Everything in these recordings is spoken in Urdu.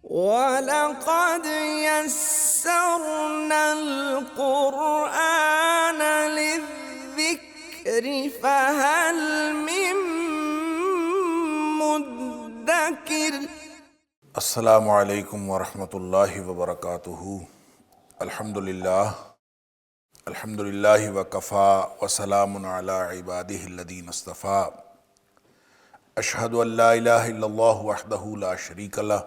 وَلَقَدْ يَسَّرْنَا الْقُرْآنَ لِلذِّكْرِ فَهَلْ مِن مُّدَّكِرٍ۔ السلام علیکم ورحمۃ اللہ وبرکاتہ۔ الحمدللہ وکفا وسلام علی عبادہ الذین اصطفیٰ۔ اشہد ان لا الہ الا اللہ وحدہ لا شریک لہ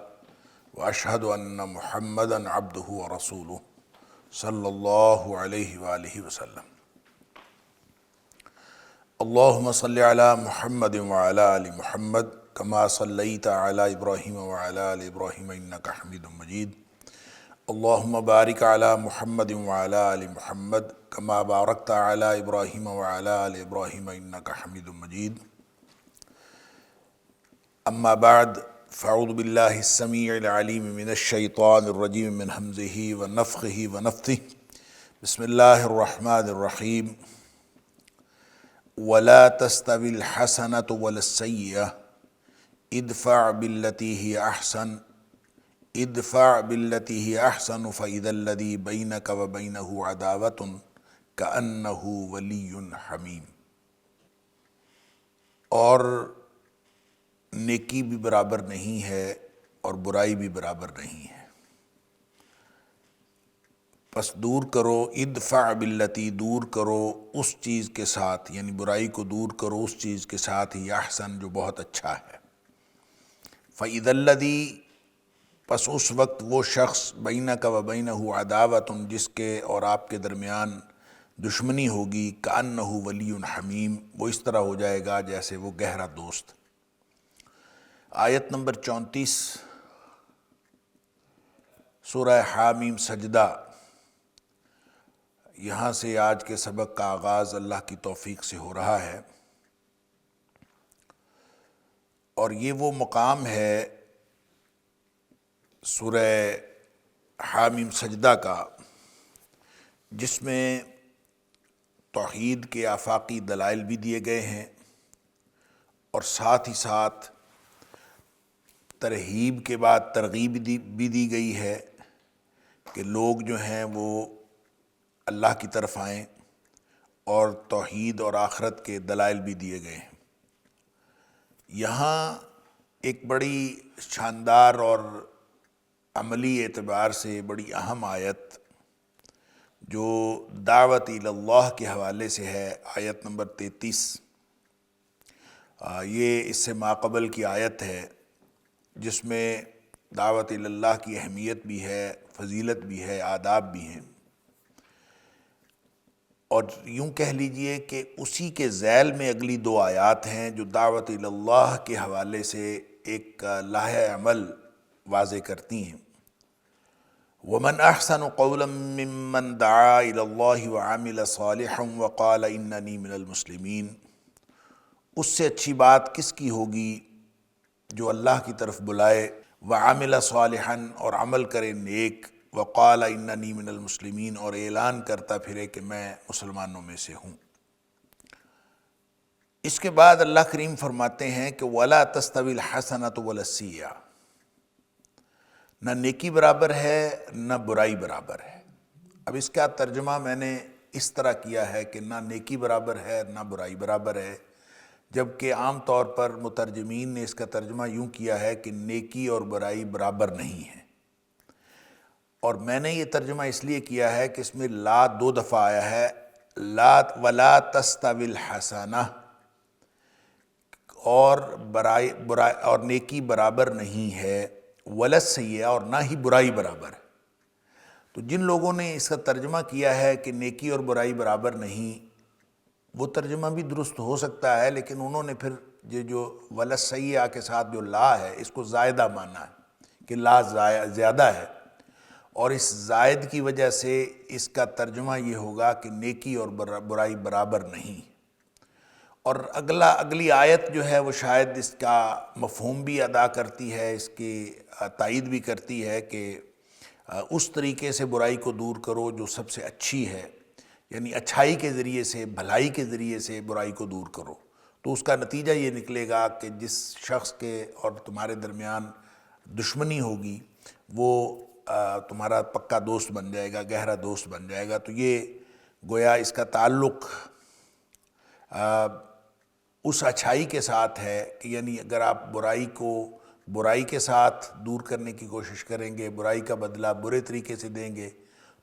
واشہد ان محمدا عبدہ ورسولہ صلی اللہ علیہ وآلہ وسلم۔ اللہم صلی علی محمد وعلی آل محمد کما صلیت علی ابراہیم وعلی آل ابراہیم انک حمید مجید۔ اللہم بارک علی محمد وعلی آل محمد کما بارکت علی ابراہیم وعلی آل ابراہیم انک حمید مجید۔ اما بعد فاعوذ باللہ السمیع العلیم من الشیطان الرجیم من ہمزہ ونفخہ ونفثہ۔ بسم اللہ الرحمن الرحیم۔ ولا تستوی الحسنۃ ولا السیئۃ ادفع بالتی ہی احسن فاذا الذی بینک وبینہ عداوۃ کأنہ ولی حمیم۔ اور نیکی بھی برابر نہیں ہے اور برائی بھی برابر نہیں ہے، پس دور کرو، ادفع بالتی، دور کرو اس چیز کے ساتھ، یعنی برائی کو دور کرو اس چیز کے ساتھ ہی احسن جو بہت اچھا ہے۔ فَإِذَا الَّذِي، پس اس وقت وہ شخص، بینک و بینہ عداوۃ، جس کے اور آپ کے درمیان دشمنی ہوگی، کأنہ ولی حمیم، وہ اس طرح ہو جائے گا جیسے وہ گہرا دوست۔ آیت نمبر 34 سورہ حامیم سجدہ۔ یہاں سے آج کے سبق کا آغاز اللہ کی توفیق سے ہو رہا ہے، اور یہ وہ مقام ہے سورہ حامیم سجدہ کا جس میں توحید کے آفاقی دلائل بھی دیے گئے ہیں، اور ساتھ ہی ساتھ ترہیب کے بعد ترغیب بھی دی گئی ہے کہ لوگ جو ہیں وہ اللہ کی طرف آئیں، اور توحید اور آخرت کے دلائل بھی دیے گئے ہیں۔ یہاں ایک بڑی شاندار اور عملی اعتبار سے بڑی اہم آیت جو دعوت الی اللہ کے حوالے سے ہے، آیت نمبر 33۔ یہ اس سے ماقبل کی آیت ہے جس میں دعوت الی اللہ کی اہمیت بھی ہے، فضیلت بھی ہے، آداب بھی ہیں، اور یوں کہہ لیجئے کہ اسی کے ذیل میں اگلی دو آیات ہیں جو دعوت الی اللہ کے حوالے سے ایک لائحہ عمل واضح کرتی ہیں۔ وَمَنْ أَحْسَنُ قَوْلًا مِّمَّنْ دَعَا إِلَى اللَّهِ وَعَمِلَ صَالِحًا وَقَالَ إِنَّنِي مِنَ الْمُسْلِمِينَ۔ اس سے اچھی بات کس کی ہوگی جو اللہ کی طرف بلائے، وَعَمِلَ صَالِحًا، اور عمل کرے نیک، وَقَالَ إِنَّنِي مِنَ الْمُسْلِمِينَ، اور اعلان کرتا پھرے کہ میں مسلمانوں میں سے ہوں۔ اس کے بعد اللہ کریم فرماتے ہیں کہ وَلَا تَسْتَوِي الْحَسَنَةُ وَلَا السِّيِّئَةُ، نہ نیکی برابر ہے نہ برائی برابر ہے۔ اب اس کا ترجمہ میں نے اس طرح کیا ہے کہ نہ نیکی برابر ہے نہ برائی برابر ہے، جبکہ عام طور پر مترجمین نے اس کا ترجمہ یوں کیا ہے کہ نیکی اور برائی برابر نہیں ہے، اور میں نے یہ ترجمہ اس لیے کیا ہے کہ اس میں لا 2 دفعہ آیا ہے، لا ولا تستوی الحسنہ، اور اور نیکی برابر نہیں ہے، ولا السیئہ، اور نہ ہی برائی برابر ہے۔ تو جن لوگوں نے اس کا ترجمہ کیا ہے کہ نیکی اور برائی برابر نہیں، وہ ترجمہ بھی درست ہو سکتا ہے، لیکن انہوں نے پھر جو ولا السیئہ کے ساتھ جو لا ہے اس کو زائدہ مانا ہے کہ لا زیادہ ہے، اور اس زائد کی وجہ سے اس کا ترجمہ یہ ہوگا کہ نیکی اور برائی برابر نہیں۔ اور اگلی آیت جو ہے وہ شاید اس کا مفہوم بھی ادا کرتی ہے، اس کی تائید بھی کرتی ہے کہ اس طریقے سے برائی کو دور کرو جو سب سے اچھی ہے، یعنی اچھائی کے ذریعے سے، بھلائی کے ذریعے سے برائی کو دور کرو، تو اس کا نتیجہ یہ نکلے گا کہ جس شخص کے اور تمہارے درمیان دشمنی ہوگی وہ تمہارا پکا دوست بن جائے گا، گہرا دوست بن جائے گا۔ تو یہ گویا اس کا تعلق اس اچھائی کے ساتھ ہے کہ یعنی اگر آپ برائی کو برائی کے ساتھ دور کرنے کی کوشش کریں گے، برائی کا بدلہ برے طریقے سے دیں گے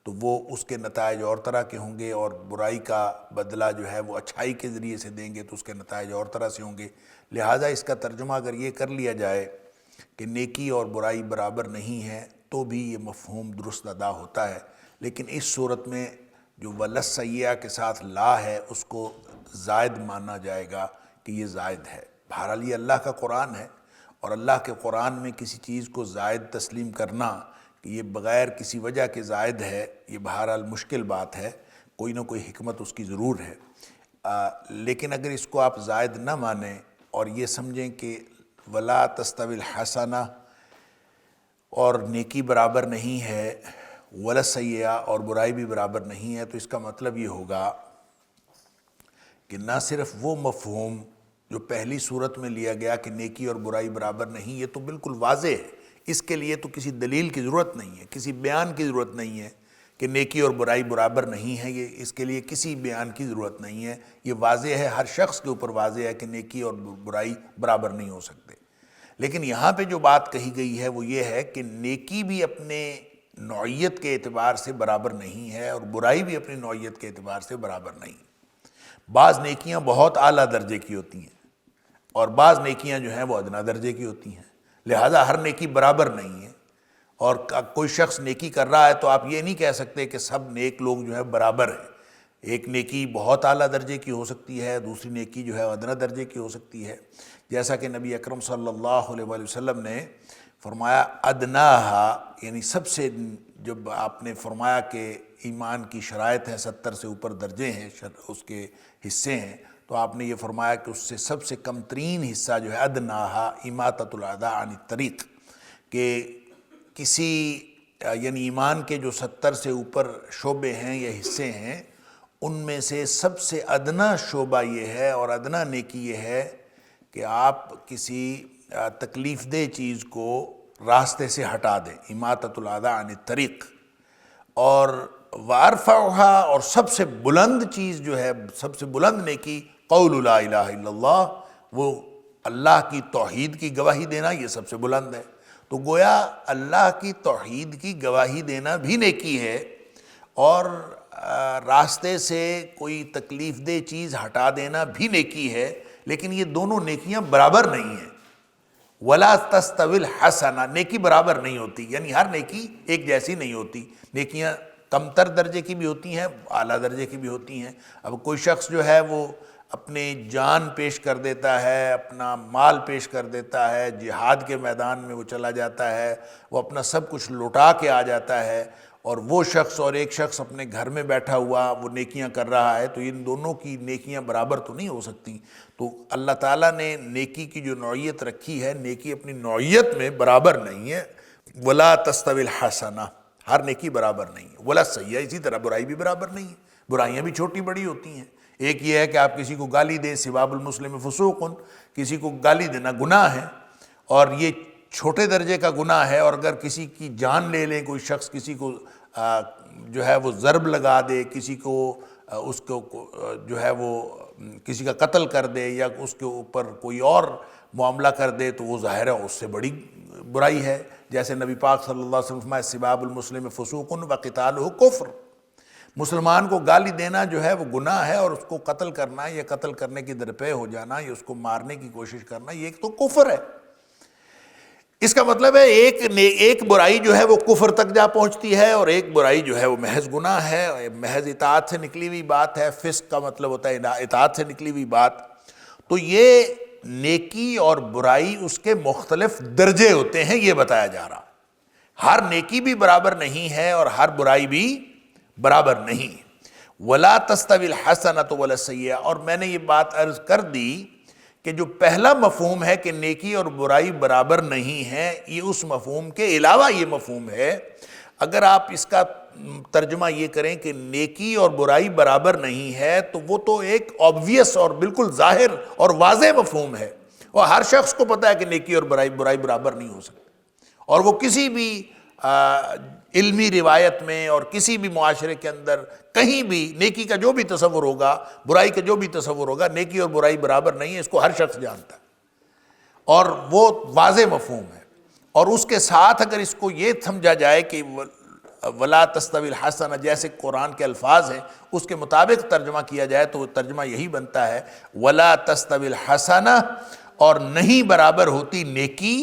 تو وہ اس کے نتائج اور طرح کے ہوں گے، اور برائی کا بدلہ جو ہے وہ اچھائی کے ذریعے سے دیں گے تو اس کے نتائج اور طرح سے ہوں گے۔ لہٰذا اس کا ترجمہ اگر یہ کر لیا جائے کہ نیکی اور برائی برابر نہیں ہے تو بھی یہ مفہوم درست ادا ہوتا ہے، لیکن اس صورت میں جو وَلَسَّیّئَہ کے ساتھ لا ہے اس کو زائد مانا جائے گا کہ یہ زائد ہے۔ بہرحال یہ اللہ کا قرآن ہے، اور اللہ کے قرآن میں کسی چیز کو زائد تسلیم کرنا کہ یہ بغیر کسی وجہ کے زائد ہے، یہ بہرحال مشکل بات ہے، کوئی نہ کوئی حکمت اس کی ضرور ہے۔ لیکن اگر اس کو آپ زائد نہ مانیں اور یہ سمجھیں کہ وَلَا تَسْتَوِي الْحَسَنَةُ اور نیکی برابر نہیں ہے، وَلَا السَّیِّئَةُ اور برائی بھی برابر نہیں ہے، تو اس کا مطلب یہ ہوگا کہ نہ صرف وہ مفہوم جو پہلی صورت میں لیا گیا کہ نیکی اور برائی برابر نہیں، یہ تو بالکل واضح ہے، اس کے لیے تو کسی دلیل کی ضرورت نہیں ہے، کسی بیان کی ضرورت نہیں ہے کہ نیکی اور برائی برابر نہیں ہے، یہ اس کے لیے کسی بیان کی ضرورت نہیں ہے، یہ واضح ہے، ہر شخص کے اوپر واضح ہے کہ نیکی اور برائی برابر نہیں ہو سکتے۔ لیکن یہاں پہ جو بات کہی گئی ہے وہ یہ ہے کہ نیکی بھی اپنے نوعیت کے اعتبار سے برابر نہیں ہے اور برائی بھی اپنی نوعیت کے اعتبار سے برابر نہیں۔ بعض نیکیاں بہت اعلیٰ درجے کی ہوتی ہیں اور بعض نیکیاں جو ہیں وہ ادنا درجے کی ہوتی ہیں، لہٰذا ہر نیکی برابر نہیں ہے، اور کوئی شخص نیکی کر رہا ہے تو آپ یہ نہیں کہہ سکتے کہ سب نیک لوگ جو ہے برابر ہیں۔ ایک نیکی بہت اعلیٰ درجے کی ہو سکتی ہے، دوسری نیکی جو ہے ادنا درجے کی ہو سکتی ہے، جیسا کہ نبی اکرم صلی اللہ علیہ وآلہ وسلم نے فرمایا ادناہا، یعنی سب سے، جب آپ نے فرمایا کہ ایمان کی شرائط ہیں 70 سے اوپر درجے ہیں، اس کے حصے ہیں، تو آپ نے یہ فرمایا کہ اس سے سب سے کم ترین حصہ جو ہے ادناہا اماطۃ الاذی عن الطریق، کہ کسی یعنی ایمان کے جو 70 سے اوپر شعبے ہیں یا حصے ہیں ان میں سے سب سے ادنا شعبہ یہ ہے اور ادنا نیکی یہ ہے کہ آپ کسی تکلیف دہ چیز کو راستے سے ہٹا دیں، اماطۃ الاذی عن الطریق، اور وارفعھا، اور سب سے بلند چیز جو ہے، سب سے بلند نیکی قول لا الہ الا اللہ، وہ اللہ کی توحید کی گواہی دینا، یہ سب سے بلند ہے۔ تو گویا اللہ کی توحید کی گواہی دینا بھی نیکی ہے، اور راستے سے کوئی تکلیف دہ چیز ہٹا دینا بھی نیکی ہے، لیکن یہ دونوں نیکیاں برابر نہیں ہیں۔ وَلَا تَسْتَوِي الْحَسَنَةُ، نیکی برابر نہیں ہوتی، یعنی ہر نیکی ایک جیسی نہیں ہوتی، نیکیاں کم تر درجے کی بھی ہوتی ہیں، اعلیٰ درجے کی بھی ہوتی ہیں۔ اب کوئی شخص جو ہے وہ اپنے جان پیش کر دیتا ہے، اپنا مال پیش کر دیتا ہے، جہاد کے میدان میں وہ چلا جاتا ہے، وہ اپنا سب کچھ لوٹا کے آ جاتا ہے، اور وہ شخص اور ایک شخص اپنے گھر میں بیٹھا ہوا وہ نیکیاں کر رہا ہے، تو ان دونوں کی نیکیاں برابر تو نہیں ہو سکتی۔ تو اللہ تعالیٰ نے نیکی کی جو نوعیت رکھی ہے، نیکی اپنی نوعیت میں برابر نہیں ہے۔ وَلَا تَسْتَوِي الْحَسَنَةُ، ہر نیکی برابر نہیں ہے۔ وَلَا السَّیِّئَةُ، اسی طرح برائی بھی برابر نہیں ہے، برائیاں بھی چھوٹی بڑی ہوتی ہیں۔ ایک یہ ہے کہ آپ کسی کو گالی دیں، سباب المسلم فسوق، کسی کو گالی دینا گناہ ہے، اور یہ چھوٹے درجے کا گناہ ہے، اور اگر کسی کی جان لے لیں، کوئی شخص کسی کو جو ہے وہ ضرب لگا دے، کسی کو اس کو جو ہے وہ کسی کا قتل کر دے، یا اس کے اوپر کوئی اور معاملہ کر دے، تو وہ ظاہر ہے اس سے بڑی برائی ہے، جیسے نبی پاک صلی اللہ علیہ وسلم فرمایا سباب المسلم فسوق وقتالہ کفر، مسلمان کو گالی دینا جو ہے وہ گناہ ہے، اور اس کو قتل کرنا یا قتل کرنے کی درپے ہو جانا یا اس کو مارنے کی کوشش کرنا، یہ ایک تو کفر ہے۔ اس کا مطلب ہے ایک برائی جو ہے وہ کفر تک جا پہنچتی ہے، اور ایک برائی جو ہے وہ محض گناہ ہے، محض اطاعت سے نکلی ہوئی بات ہے۔ فسق کا مطلب ہوتا ہے اطاعت سے نکلی ہوئی بات۔ تو یہ نیکی اور برائی اس کے مختلف درجے ہوتے ہیں، یہ بتایا جا رہا۔ ہر نیکی بھی برابر نہیں ہے اور ہر برائی بھی برابر نہیں۔ وَلَا تَسْتَوِي الْحَسَنَةُ وَلَا السَّیِّئَةُ، اور میں نے یہ بات عرض کر دی کہ جو پہلا مفہوم ہے کہ نیکی اور برائی برابر نہیں ہے، یہ اس مفہوم کے علاوہ یہ مفہوم ہے۔ اگر آپ اس کا ترجمہ یہ کریں کہ نیکی اور برائی برابر نہیں ہے، تو وہ تو ایک obvious اور بالکل ظاہر اور واضح مفہوم ہے، اور ہر شخص کو پتہ ہے کہ نیکی اور برائی برابر نہیں ہو سکتی، اور وہ کسی بھی علمی روایت میں اور کسی بھی معاشرے کے اندر کہیں بھی نیکی کا جو بھی تصور ہوگا، برائی کا جو بھی تصور ہوگا، نیکی اور برائی برابر نہیں ہے، اس کو ہر شخص جانتا ہے اور وہ واضح مفہوم ہے۔ اور اس کے ساتھ اگر اس کو یہ سمجھا جائے کہ ولا تستوی الحسنہ جیسے قرآن کے الفاظ ہیں اس کے مطابق ترجمہ کیا جائے تو ترجمہ یہی بنتا ہے ولا تستوی الحسنہ، اور نہیں برابر ہوتی نیکی،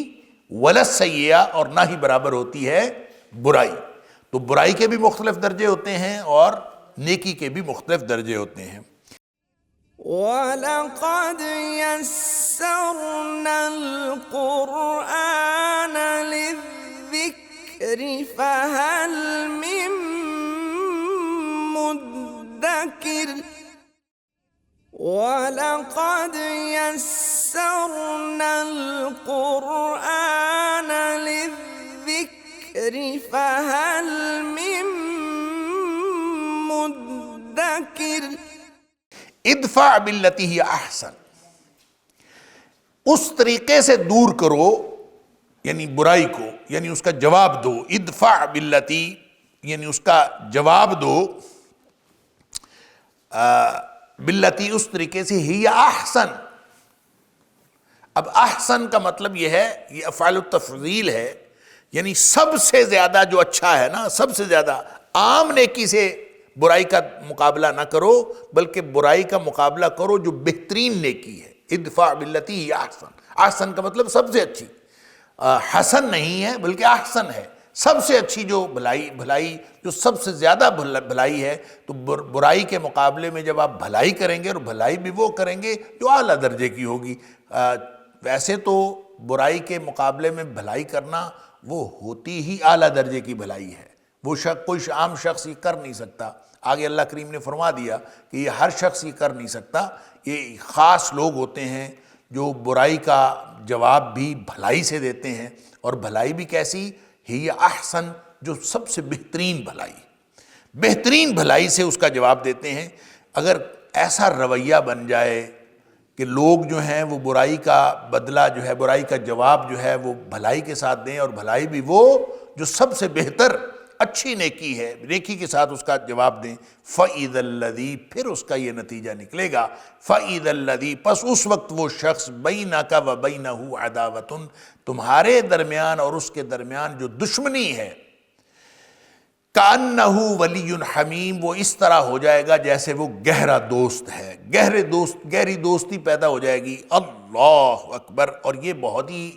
ولا السیئہ، اور نہ ہی برابر ہوتی ہے برائی۔ تو برائی کے بھی مختلف درجے ہوتے ہیں اور نیکی کے بھی مختلف درجے ہوتے ہیں۔ وَلَقَدْ يَسَّرْنَا الْقُرْآنَ لِلذِّكْرِ فَهَلْ مِن مُّدَّكِرٍ وَلَقَدْ يَسَّرْنَا الْقُرْآنَ لِلذِّكْرِ فَهَلْ مِن مُّدَّكِرٍ ادفع باللتی ہی احسن، اس طریقے سے دور کرو یعنی برائی کو، یعنی اس کا جواب دو۔ ادفع باللتی یعنی اس کا جواب دو، باللتی اس طریقے سے ہی احسن۔ اب احسن کا مطلب یہ ہے، یہ افعال التفضیل ہے، یعنی سب سے زیادہ جو اچھا ہے نا، سب سے زیادہ عام نیکی سے برائی کا مقابلہ نہ کرو، بلکہ برائی کا مقابلہ کرو جو بہترین نیکی ہے۔ ادفع باللتی ہی احسن، احسن کا مطلب سب سے اچھی، حسن نہیں ہے بلکہ احسن ہے، سب سے اچھی جو بھلائی جو سب سے زیادہ بھلائی ہے۔ تو برائی کے مقابلے میں جب آپ بھلائی کریں گے، اور بھلائی بھی وہ کریں گے جو اعلیٰ درجے کی ہوگی۔ ویسے تو برائی کے مقابلے میں بھلائی کرنا وہ ہوتی ہی اعلیٰ درجے کی بھلائی ہے، وہ کوئی عام شخص یہ کر نہیں سکتا۔ آگے اللہ کریم نے فرما دیا کہ یہ ہر شخص یہ کر نہیں سکتا، یہ خاص لوگ ہوتے ہیں جو برائی کا جواب بھی بھلائی سے دیتے ہیں، اور بھلائی بھی کیسی؟ ہی احسن، جو سب سے بہترین بھلائی، بہترین بھلائی سے اس کا جواب دیتے ہیں۔ اگر ایسا رویہ بن جائے کہ لوگ جو ہیں وہ برائی کا بدلہ جو ہے، برائی کا جواب جو ہے وہ بھلائی کے ساتھ دیں، اور بھلائی بھی وہ جو سب سے بہتر اچھی نیکی ہے، نیکی کے ساتھ اس کا جواب دیں۔ فَإِذَا الَّذِي، پھر اس کا یہ نتیجہ نکلے گا، فَإِذَا الَّذِي، پس اس وقت وہ شخص بَيْنَكَ وَبَيْنَهُ عَدَاوَةٌ، تمہارے درمیان اور اس کے درمیان جو دشمنی ہے، کَأَنَّهُ وَلِيٌّ حَمِيمٌ، وہ اس طرح ہو جائے گا جیسے وہ گہرا دوست ہے، گہری دوستی پیدا ہو جائے گی۔ اللہ اکبر۔ اور یہ بہت ہی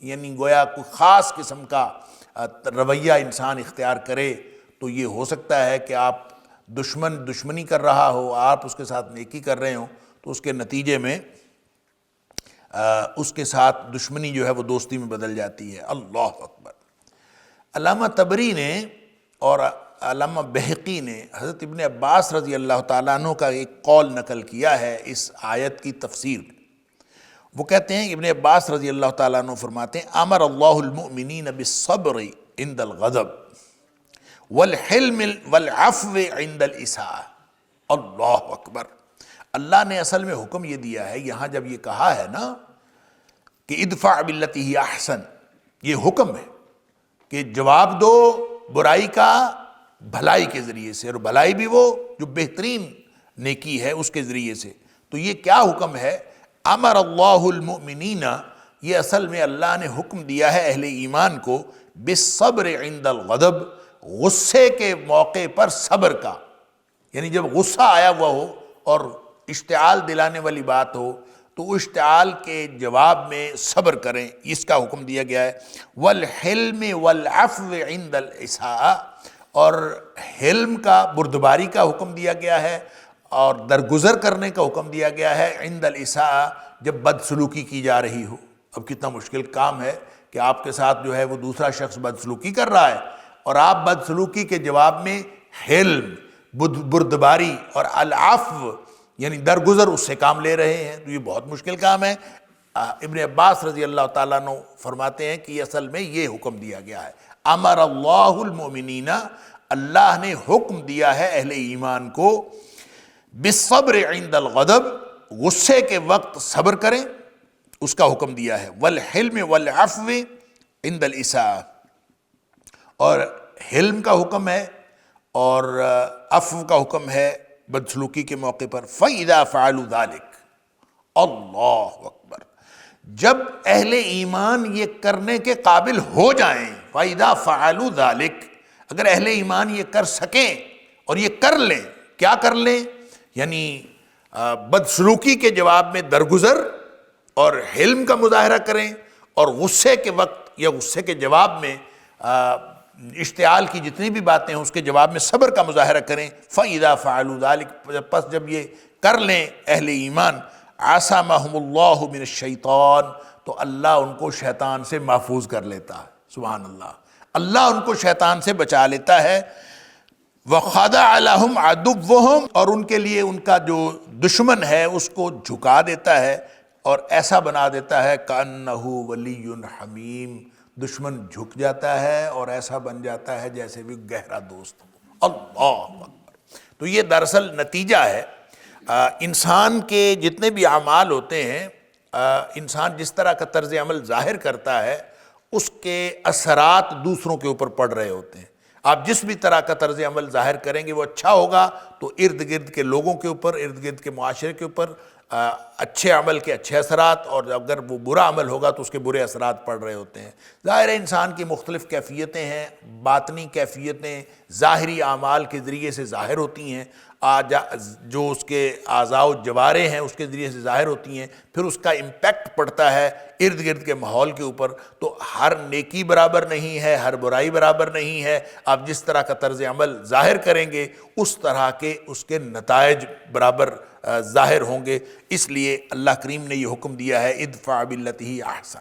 یعنی گویا کوئی خاص قسم کا رویہ انسان اختیار کرے تو یہ ہو سکتا ہے کہ آپ دشمنی کر رہا ہو، آپ اس کے ساتھ نیکی کر رہے ہوں، تو اس کے نتیجے میں اس کے ساتھ دشمنی جو ہے وہ دوستی میں بدل جاتی ہے۔ اللہ اکبر۔ علامہ طبری نے اور علامہ بہقی نے حضرت ابن عباس رضی اللہ تعالیٰ عنہ کا ایک قول نقل کیا ہے اس آیت کی تفسیر۔ وہ کہتے ہیں، ابن عباس رضی اللہ تعالیٰ عنہ فرماتے ہیں، امر اللہ المؤمنین بالصبر عند الغضب والحلم والعفو عند الاساءة۔ اللہ اکبر۔ اللہ نے اصل میں حکم یہ دیا ہے، یہاں جب یہ کہا ہے نا کہ ادفع باللتی ہی احسن، یہ حکم ہے کہ جواب دو برائی کا بھلائی کے ذریعے سے، اور بھلائی بھی وہ جو بہترین نیکی ہے اس کے ذریعے سے۔ تو یہ کیا حکم ہے؟ امر اللہ المؤمنین، یہ اصل میں اللہ نے حکم دیا ہے اہل ایمان کو، بالصبر عند الغضب، غصے کے موقع پر صبر کا، یعنی جب غصہ آیا ہوا ہو اور اشتعال دلانے والی بات ہو تو اشتعال کے جواب میں صبر کریں، اس کا حکم دیا گیا ہے۔ والحلم والعفو عند الاساءة، اور حلم کا بردباری کا حکم دیا گیا ہے، اور درگزر کرنے کا حکم دیا گیا ہے عند الاساءة، جب بدسلوکی کی جا رہی ہو۔ اب کتنا مشکل کام ہے کہ آپ کے ساتھ جو ہے وہ دوسرا شخص بدسلوکی کر رہا ہے، اور آپ بدسلوکی کے جواب میں حلم، بردباری اور العفو یعنی درگزر اس سے کام لے رہے ہیں، تو یہ بہت مشکل کام ہے۔ ابن عباس رضی اللہ تعالیٰ عنہ فرماتے ہیں کہ اصل میں یہ حکم دیا گیا ہے، امر اللہ المؤمنین، اللہ نے حکم دیا ہے اہل ایمان کو، بالصبر عند الغضب، غصے کے وقت صبر کریں، اس کا حکم دیا ہے، والحلم والعفو عند الاساءة، اور حلم کا حکم ہے اور عفو کا حکم ہے بدسلوکی کے موقع پر. فَإِذَا فَعَلُوا ذَلِكَ، اللہ اکبر، جب اہل ایمان یہ کرنے کے قابل ہو جائیں. فَإِذَا فَعَلُوا ذَلِكَ، اگر اہل ایمان یہ کر سکیں اور یہ کر لیں. کیا کر لیں؟ یعنی بدسلوکی کے جواب میں درگزر اور حلم کا مظاہرہ کریں، اور غصے کے وقت یا غصے کے جواب میں اشتعال کی جتنی بھی باتیں ہیں اس کے جواب میں صبر کا مظاہرہ کریں. فَإِذَا فَعَلُوا ذَلِكَ، پس جب یہ کر لیں اہل ایمان، عَصَمَهُمُ اللَّهُ مِنَ الشَّيْطَانِ، تو اللہ ان کو شیطان سے محفوظ کر لیتا ہے. سبحان اللہ، اللہ ان کو شیطان سے بچا لیتا ہے. وَخَضَعَ لَهُمْ عَدُوُّهُمْ، اور ان کے لیے ان کا جو دشمن ہے اس کو جھکا دیتا ہے اور ایسا بنا دیتا ہے كَأَنَّهُ وَلِيٌّ حَمِيمٌ، دشمن جھک جاتا ہے اور ایسا بن جاتا ہے جیسے بھی گہرا دوست ہو. اللہ اکبر. تو یہ دراصل نتیجہ ہے انسان کے جتنے بھی اعمال ہوتے ہیں، انسان جس طرح کا طرز عمل ظاہر کرتا ہے اس کے اثرات دوسروں کے اوپر پڑ رہے ہوتے ہیں. آپ جس بھی طرح کا طرز عمل ظاہر کریں گے وہ اچھا ہوگا تو ارد گرد کے لوگوں کے اوپر، ارد گرد کے معاشرے کے اوپر اچھے عمل کے اچھے اثرات، اور اگر وہ برا عمل ہوگا تو اس کے برے اثرات پڑ رہے ہوتے ہیں. ظاہر ہے انسان کی مختلف کیفیتیں ہیں، باطنی کیفیتیں ظاہری اعمال کے ذریعے سے ظاہر ہوتی ہیں، جو اس کے اعضاء و جوارح ہیں اس کے ذریعے سے ظاہر ہوتی ہیں، پھر اس کا امپیکٹ پڑتا ہے ارد گرد کے ماحول کے اوپر. تو ہر نیکی برابر نہیں ہے، ہر برائی برابر نہیں ہے. آپ جس طرح کا طرز عمل ظاہر کریں گے اس طرح کے اس کے نتائج برابر ظاہر ہوں گے. اس لیے اللہ کریم نے یہ حکم دیا ہے ادفع باللتی ہی احسن،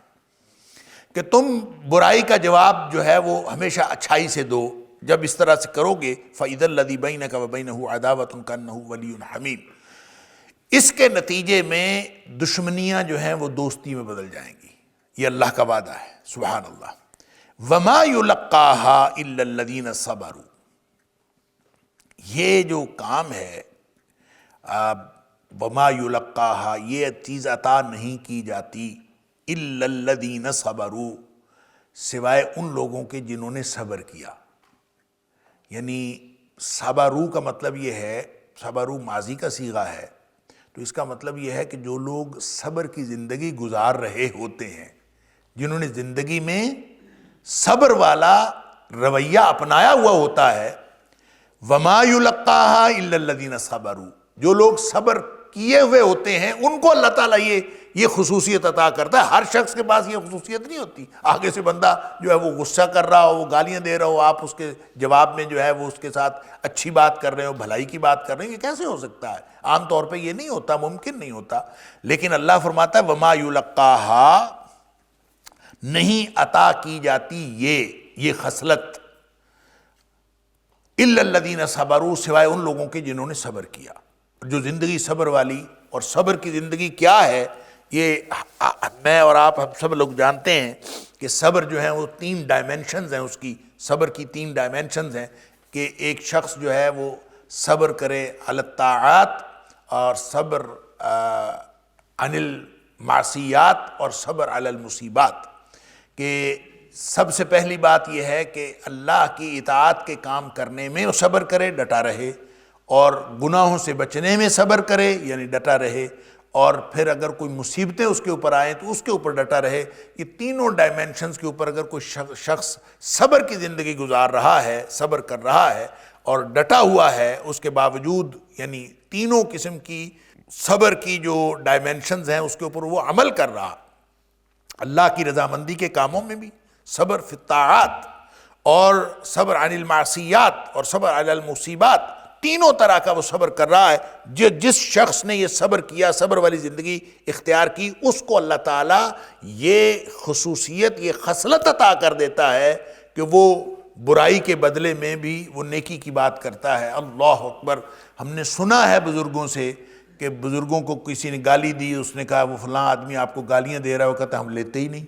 کہ تم برائی کا جواب جو ہے وہ ہمیشہ اچھائی سے دو. جب اس طرح سے کرو گے فَإِذَا الَّذِي بَيْنَكَ وَبَيْنَهُ عَدَاوَةٌ كَأَنَّهُ وَلِيٌّ حَمِيمٌ، اس کے نتیجے میں دشمنیاں جو ہیں وہ دوستی میں بدل جائیں گی. یہ اللہ کا وعدہ ہے. سبحان اللہ. وَمَا يُلَقَّاهَا إِلَّا الَّذِينَ صَبَرُوا، یہ جو کام ہے وَمَا يُلَقَّاهَا، یہ چیز عطا نہیں کی جاتی إِلَّا الَّذِينَ صَبَرُوا، سوائے ان لوگوں کے جنہوں نے صبر کیا. یعنی صبرو کا مطلب یہ ہے، صبرو ماضی کا صیغہ ہے، تو اس کا مطلب یہ ہے کہ جو لوگ صبر کی زندگی گزار رہے ہوتے ہیں، جنہوں نے زندگی میں صبر والا رویہ اپنایا ہوا ہوتا ہے. وَمَا يُلَقَّاهَا إِلَّا الَّذِينَ صَبَرُوا، جو لوگ صبر کیے ہوئے ہوتے ہیں ان کو اللہ تعالیٰ یہ خصوصیت عطا کرتا ہے. ہر شخص کے پاس یہ خصوصیت نہیں ہوتی. آگے سے بندہ جو ہے وہ غصہ کر رہا ہو، وہ گالیاں دے رہا ہو، آپ اس کے جواب میں جو ہے وہ اس کے ساتھ اچھی بات کر رہے ہو، بھلائی کی بات کر رہے ہیں، یہ کیسے ہو سکتا ہے؟ عام طور پہ یہ نہیں ہوتا، ممکن نہیں ہوتا. لیکن اللہ فرماتا ہے وَمَا يُلَقَّاهَا، نہیں عطا کی جاتی یہ خصلت إِلَّا الَّذِينَ صَبَرُوا، سوائے ان لوگوں کے جنہوں نے صبر کیا. جو زندگی صبر والی، اور صبر کی زندگی کیا ہے یہ میں اور آپ ہم سب لوگ جانتے ہیں کہ صبر جو ہے وہ 3 ڈائمنشنز ہیں. اس کی صبر کی 3 ڈائمنشنز ہیں کہ ایک شخص جو ہے وہ صبر کرے علی الطاعات، اور صبر عن المعصیات، اور صبر علی المصیبات. کہ سب سے پہلی بات یہ ہے کہ اللہ کی اطاعت کے کام کرنے میں وہ صبر کرے، ڈٹا رہے، اور گناہوں سے بچنے میں صبر کرے یعنی ڈٹا رہے، اور پھر اگر کوئی مصیبتیں اس کے اوپر آئیں تو اس کے اوپر ڈٹا رہے. یہ تینوں ڈائمنشنز کے اوپر اگر کوئی شخص صبر کی زندگی گزار رہا ہے، صبر کر رہا ہے اور ڈٹا ہوا ہے اس کے باوجود، یعنی تینوں قسم کی صبر کی جو ڈائمنشنز ہیں اس کے اوپر وہ عمل کر رہا، اللہ کی رضامندی کے کاموں میں بھی صبر فی الطاعات، اور صبر عن المعصیات، اور صبر علی المصیبات، تینوں طرح کا وہ صبر کر رہا ہے. جس شخص نے یہ صبر کیا، صبر والی زندگی اختیار کی، اس کو اللہ تعالیٰ یہ خصوصیت، یہ خصلت عطا کر دیتا ہے کہ وہ برائی کے بدلے میں بھی وہ نیکی کی بات کرتا ہے. اللہ اکبر. ہم نے سنا ہے بزرگوں سے کہ بزرگوں کو کسی نے گالی دی، اس نے کہا وہ فلاں آدمی آپ کو گالیاں دے رہا ہے، وہ کہتا ہے ہم لیتے ہی نہیں.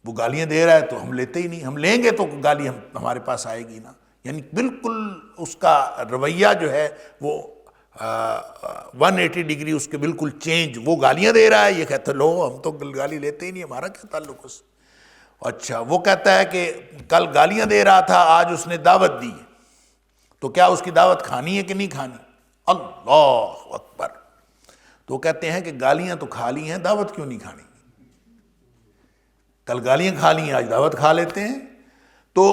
وہ گالیاں دے رہا ہے تو ہم لیتے ہی نہیں، ہم لیں گے تو گالی ہمارے پاس آئے گی نا. یعنی بالکل اس کا رویہ جو ہے وہ 180 ڈگری اس کے بالکل چینج. وہ گالیاں دے رہا ہے، یہ کہتا لو ہم تو گالی لیتے ہی نہیں، ہمارا کیا تعلق اس. اچھا وہ کہتا ہے کہ کل گالیاں دے رہا تھا، آج اس نے دعوت دی، تو کیا اس کی دعوت کھانی ہے کہ نہیں کھانی؟ اللہ اکبر. تو کہتے ہیں کہ گالیاں تو کھا لی ہیں، دعوت کیوں نہیں کھانی؟ کل گالیاں کھا لی ہیں، آج دعوت کھا لیتے ہیں. تو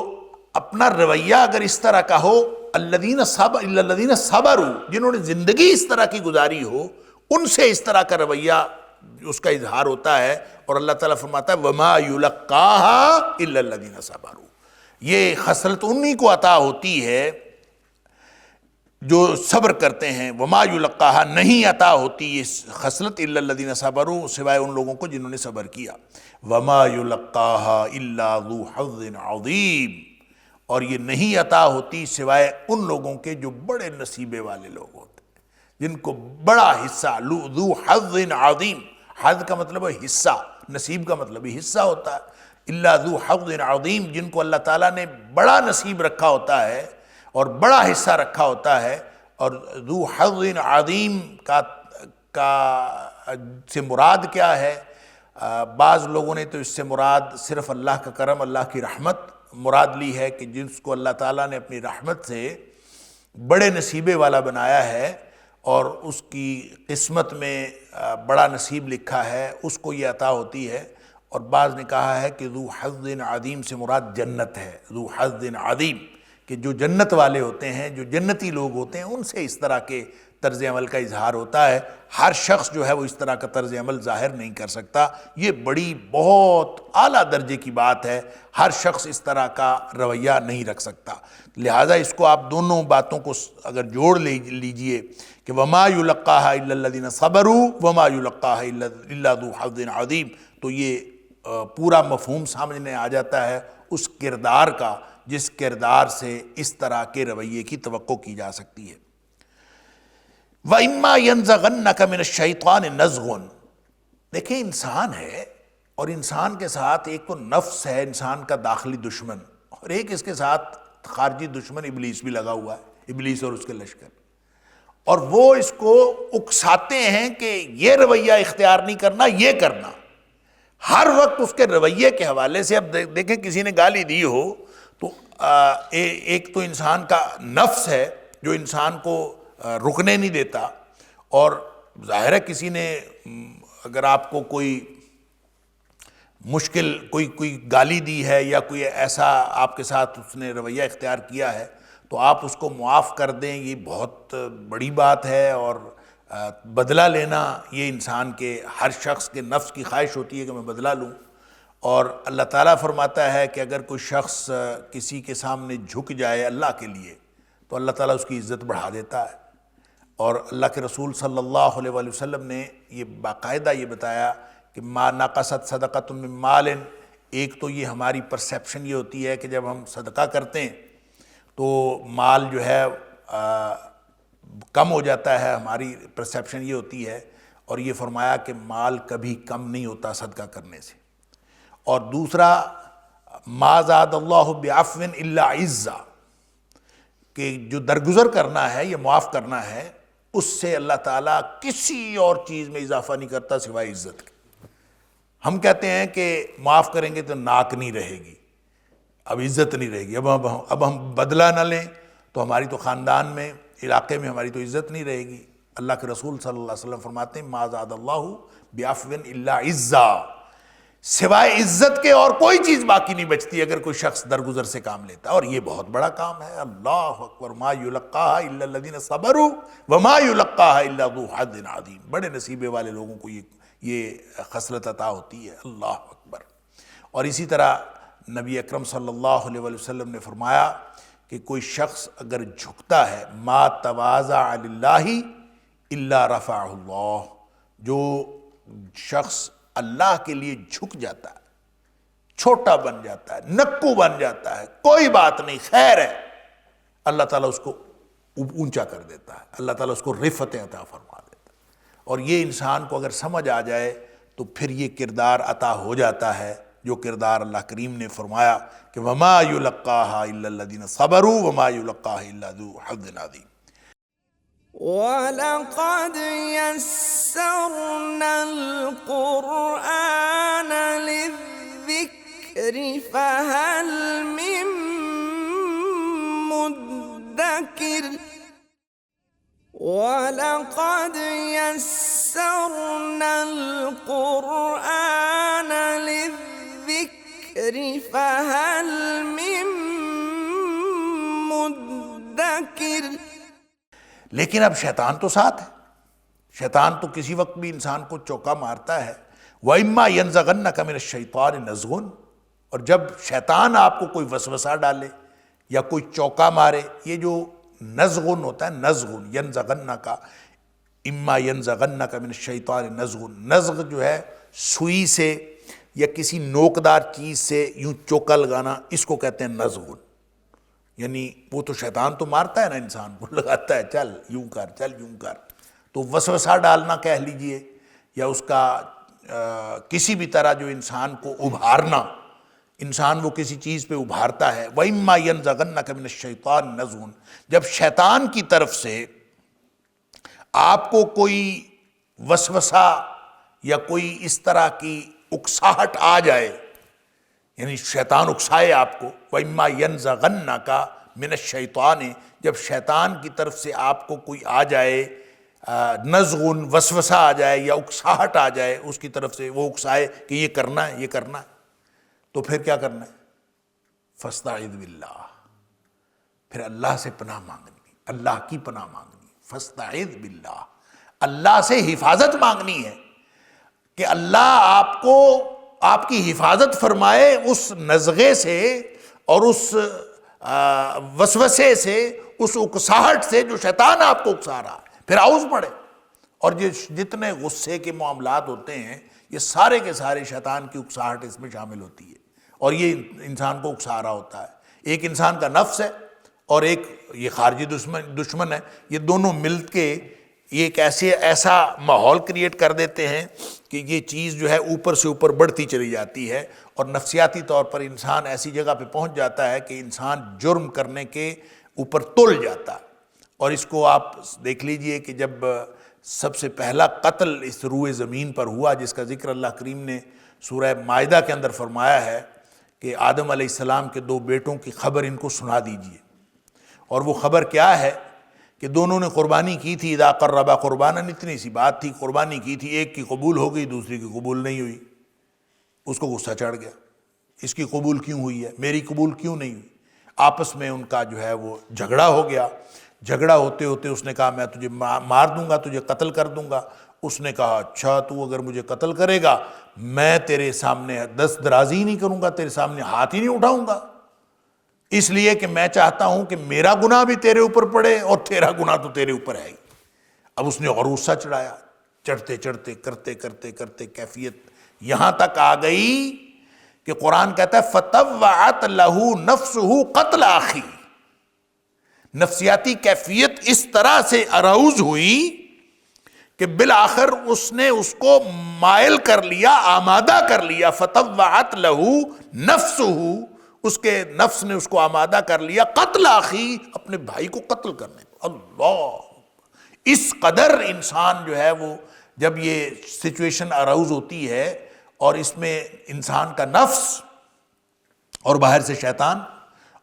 اپنا رویہ اگر اس طرح کا ہو، الذین صبروا، جنہوں نے زندگی اس طرح کی گزاری ہو، ان سے اس طرح کا رویہ اس کا اظہار ہوتا ہے. اور اللہ تعالیٰ فرماتا ہے وما یلقاها الا الذین صبروا، یہ خصلت انہی کو عطا ہوتی ہے جو صبر کرتے ہیں. وما یلقاها، نہیں عطا ہوتی یہ خصلت الا الذین صبروا، سوائے ان لوگوں کو جنہوں نے صبر کیا. وما یلقاها الا ذو حظ عظیم، اور یہ نہیں عطا ہوتی سوائے ان لوگوں کے جو بڑے نصیبے والے لوگ ہوتے ہیں، جن کو بڑا حصہ. ذو حظ عظیم، حظ کا مطلب ہے حصہ، نصیب کا مطلب ہی حصہ ہوتا ہے. الا ذو حظ عظیم، جن کو اللہ تعالیٰ نے بڑا نصیب رکھا ہوتا ہے اور بڑا حصہ رکھا ہوتا ہے. اور ذو حظ عظیم کا سے مراد کیا ہے؟ بعض لوگوں نے تو اس سے مراد صرف اللہ کا کرم، اللہ کی رحمت مراد لی ہے، کہ جس کو اللہ تعالیٰ نے اپنی رحمت سے بڑے نصیبے والا بنایا ہے اور اس کی قسمت میں بڑا نصیب لکھا ہے، اس کو یہ عطا ہوتی ہے. اور بعض نے کہا ہے کہ ذو حظ عظیم سے مراد جنت ہے. ذو حظ عظیم، کہ جو جنت والے ہوتے ہیں، جو جنتی لوگ ہوتے ہیں، ان سے اس طرح کے طرز عمل کا اظہار ہوتا ہے. ہر شخص جو ہے وہ اس طرح کا طرز عمل ظاہر نہیں کر سکتا. یہ بڑی بہت اعلیٰ درجے کی بات ہے، ہر شخص اس طرح کا رویہ نہیں رکھ سکتا. لہٰذا اس کو آپ دونوں باتوں کو اگر جوڑ لیجئے کہ وما یلقاها الا الذین صبروا وما یلقاها الا ذو حظ عظیم، تو یہ پورا مفہوم سامنے آ جاتا ہے اس کردار کا جس کردار سے اس طرح کے رویے کی توقع کی جا سکتی ہے. وَإِمَّا يَنزَغَنَّكَ مِنَ الشَّيْطَانِ نَزْغٌ، دیکھیں انسان ہے اور انسان کے ساتھ ایک تو نفس ہے، انسان کا داخلی دشمن، اور ایک اس کے ساتھ خارجی دشمن ابلیس بھی لگا ہوا ہے، ابلیس اور اس کے لشکر. اور وہ اس کو اکساتے ہیں کہ یہ رویہ اختیار نہیں کرنا، یہ کرنا. ہر وقت اس کے رویے کے حوالے سے. اب دیکھیں کسی نے گالی دی ہو تو ایک تو انسان کا نفس ہے جو انسان کو رکنے نہیں دیتا، اور ظاہر ہے کسی نے اگر آپ کو کوئی مشکل کوئی گالی دی ہے یا کوئی ایسا آپ کے ساتھ اس نے رویہ اختیار کیا ہے تو آپ اس کو معاف کر دیں، یہ بہت بڑی بات ہے. اور بدلہ لینا یہ انسان کے ہر شخص کے نفس کی خواہش ہوتی ہے کہ میں بدلہ لوں. اور اللہ تعالیٰ فرماتا ہے کہ اگر کوئی شخص کسی کے سامنے جھک جائے اللہ کے لیے تو اللہ تعالیٰ اس کی عزت بڑھا دیتا ہے. اور اللہ کے رسول صلی اللہ علیہ وآلہ وسلم نے یہ باقاعدہ یہ بتایا کہ ما نقصت صدقۃ من مال. ایک تو یہ ہماری پرسیپشن یہ ہوتی ہے کہ جب ہم صدقہ کرتے ہیں تو مال جو ہے کم ہو جاتا ہے، ہماری پرسیپشن یہ ہوتی ہے. اور یہ فرمایا کہ مال کبھی کم نہیں ہوتا صدقہ کرنے سے. اور دوسرا ما زاد اللہ بعفو الا عزا، کہ جو درگزر کرنا ہے، یہ معاف کرنا ہے، اس سے اللہ تعالیٰ کسی اور چیز میں اضافہ نہیں کرتا سوائے عزت کے. ہم کہتے ہیں کہ معاف کریں گے تو ناک نہیں رہے گی، اب عزت نہیں رہے گی، اب ہم بدلہ نہ لیں تو ہماری تو خاندان میں، علاقے میں ہماری تو عزت نہیں رہے گی. اللہ کے رسول صلی اللہ علیہ وسلم فرماتے ہیں ما زاد اللہ بعفو الا عزا، سوائے عزت کے اور کوئی چیز باقی نہیں بچتی اگر کوئی شخص درگزر سے کام لیتا ہے. اور یہ بہت بڑا کام ہے. اللہ اکبر. ما یلقاها الا الذین صبروا وما یلقاها الا ذو حظ عظیم. بڑے نصیبے والے لوگوں کو یہ خصلت عطا ہوتی ہے. اللہ اکبر. اور اسی طرح نبی اکرم صلی اللہ علیہ وسلم نے فرمایا کہ کوئی شخص اگر جھکتا ہے ما تواضع للہ الا رفعہ اللہ، جو شخص اللہ کے لیے جھک جاتا ہے، چھوٹا بن جاتا ہے، نکو بن جاتا ہے، کوئی بات نہیں خیر ہے، اللہ تعالیٰ اس کو اونچا کر دیتا ہے، اللہ تعالیٰ اس کو رفعت عطا فرما دیتا ہے. اور یہ انسان کو اگر سمجھ آ جائے تو پھر یہ کردار عطا ہو جاتا ہے جو کردار اللہ کریم نے فرمایا کہ وما یلقاها الا الذین صبروا وما یلقاها الا ذو حظ عظیم. وَلَقَدْ يَسَّرْنَا الْقُرْآنَ لِلذِّكْرِ فهل من مدكر وَلَقَدْ يَسَّرْنَا الْقُرْآنَ لِلذِّكْرِ فَهَلْ مِن مُدَّكِرٍ۔ لیکن اب شیطان تو ساتھ ہے، شیطان تو کسی وقت بھی انسان کو چوکا مارتا ہے۔ وَإِمَّا يَنزَغَنَّكَ مِنَ الشَّيْطَانِ نَزْغٌ، اور جب شیطان آپ کو کوئی وسوسہ ڈالے یا کوئی چوکا مارے، یہ جو نزغن ہوتا ہے، نزغن ینزغنک، اما ینزغنک من الشیطان نزغن، نزغ جو ہے سوئی سے یا کسی نوکدار چیز سے یوں چوکا لگانا، اس کو کہتے ہیں نزغن۔ یعنی وہ تو شیطان تو مارتا ہے نا انسان کو، لگاتا ہے چل یوں کر چل یوں کر، تو وسوسہ ڈالنا کہہ لیجئے، یا اس کا کسی بھی طرح جو انسان کو ابھارنا، انسان وہ کسی چیز پہ ابھارتا ہے۔ وَإِمَّا يَنزَغَنَّكَ مِنَ الشَّيْطَانِ نَزْغٌ، جب شیطان کی طرف سے آپ کو کوئی وسوسہ یا کوئی اس طرح کی اکساہٹ آ جائے، یعنی شیطان اکسائے آپ کو، وَإِمَّا يَنزَغَنَّكَ مِنَ الشَّيْطَانِ، جب شیطان کی طرف سے آپ کو کوئی آ جائے نزغن، وسوسہ آ جائے یا اکساہٹ آ جائے اس کی طرف سے، وہ اکسائے کہ یہ کرنا ہے یہ کرنا ہے، تو پھر کیا کرنا ہے؟ فَاسْتَعِذْ بِاللَّهِ، پھر اللہ سے پناہ مانگنی، اللہ کی پناہ مانگنی۔ فَاسْتَعِذْ بِاللَّهِ، اللہ سے حفاظت مانگنی ہے کہ اللہ آپ کو آپ کی حفاظت فرمائے اس نزغے سے اور اس وسوسے سے، اس اکساہٹ سے جو شیطان آپ کو اکسا رہا ہے، پھر اعوذ پڑھے۔ اور جتنے غصے کے معاملات ہوتے ہیں یہ سارے کے سارے شیطان کی اکساہٹ اس میں شامل ہوتی ہے، اور یہ انسان کو اکسا رہا ہوتا ہے۔ ایک انسان کا نفس ہے اور ایک یہ خارجی دشمن ہے، یہ دونوں مل کے یہ ایک ایسا ماحول کریٹ کر دیتے ہیں کہ یہ چیز جو ہے اوپر سے اوپر بڑھتی چلی جاتی ہے، اور نفسیاتی طور پر انسان ایسی جگہ پہ پہنچ جاتا ہے کہ انسان جرم کرنے کے اوپر تل جاتا ہے۔ اور اس کو آپ دیکھ لیجئے کہ جب سب سے پہلا قتل اس روئے زمین پر ہوا، جس کا ذکر اللہ کریم نے سورہ مائدہ کے اندر فرمایا ہے کہ آدم علیہ السلام کے 2 بیٹوں کی خبر ان کو سنا دیجئے، اور وہ خبر کیا ہے کہ دونوں نے قربانی کی تھی، اذا قربا قربانا، اتنی سی بات تھی، قربانی کی تھی، ایک کی قبول ہو گئی دوسری کی قبول نہیں ہوئی، اس کو غصہ چڑھ گیا، اس کی قبول کیوں ہوئی ہے میری قبول کیوں نہیں ہوئی؟ آپس میں ان کا جو ہے وہ جھگڑا ہو گیا۔ جھگڑا ہوتے ہوتے اس نے کہا میں تجھے مار دوں گا، تجھے قتل کر دوں گا۔ اس نے کہا اچھا تو اگر مجھے قتل کرے گا میں تیرے سامنے دست درازی نہیں کروں گا، تیرے سامنے ہاتھ ہی نہیں اٹھاؤں گا، اس لیے کہ میں چاہتا ہوں کہ میرا گناہ بھی تیرے اوپر پڑے اور تیرا گناہ تو تیرے اوپر ہے ہی۔ اب اس نے اور غصہ چڑھایا، چڑھتے چڑھتے کرتے کرتے کرتے کیفیت یہاں تک آ گئی کہ قرآن کہتا ہے فَطَوَّعَتْ لَهُ نَفْسُهُ قَتْلَ أَخِيهِ، نفسیاتی کیفیت اس طرح سے اراؤز ہوئی کہ بالآخر اس نے اس کو مائل کر لیا، آمادہ کر لیا، فَطَوَّعَتْ لَهُ نَفْسُهُ، اس کے نفس نے اس کو آمادہ کر لیا قتل اخی، اپنے بھائی کو قتل کرنے۔ اللہ، اس قدر انسان جو ہے وہ جب یہ سچویشن اراؤز ہوتی ہے اور اس میں انسان کا نفس اور باہر سے شیطان،